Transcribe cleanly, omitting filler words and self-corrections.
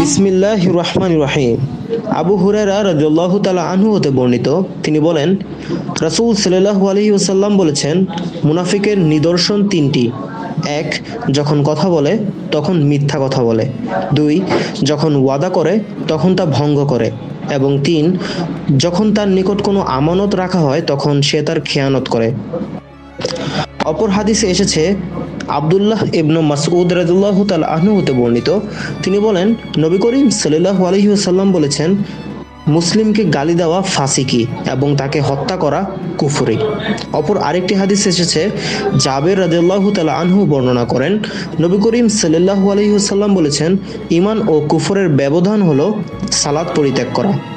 বিসমিল্লাহির রহমানির রহিম। আবু হুরায়রা রাদিয়াল্লাহু তাআলা আনহু হতে বর্ণিত, তিনি বলেন, রাসূল সাল্লাল্লাহু আলাইহি ওয়াসাল্লাম বলেছেন, মুনাফিকের নিদর্শন তিনটি। ১. যখন কথা বলে তখন মিথ্যা কথা বলে। ২. যখন ওয়াদা করে তখন তা ভঙ্গ করে। এবং ৩. যখন তার নিকট কোনো আমানত রাখা হয় তখন সে তার খেয়ানত করে। অপর হাদিসে এসেছে, আব্দুল্লাহ ইবনু মাসউদ রাদিয়াল্লাহু তাআলা আনহু হতে বর্ণিত, তিনি বলেন, নবী করিম সাল্লাল্লাহু আলাইহি ওয়াসাল্লাম বলেছেন, মুসলিমকে গালি দেওয়া ফাসিকি এবং তাকে হত্যা করা কুফরি। অপর আরেকটি হাদিস এসেছে, জাবের রাদিয়াল্লাহু তাআলা আনহু বর্ণনা করেন, নবী করিম সাল্লাল্লাহু আলাইহি ওয়াসাল্লাম বলেছেন, ঈমান ও কুফরের ব্যবধান হলো সালাত পরিত্যাগ করা।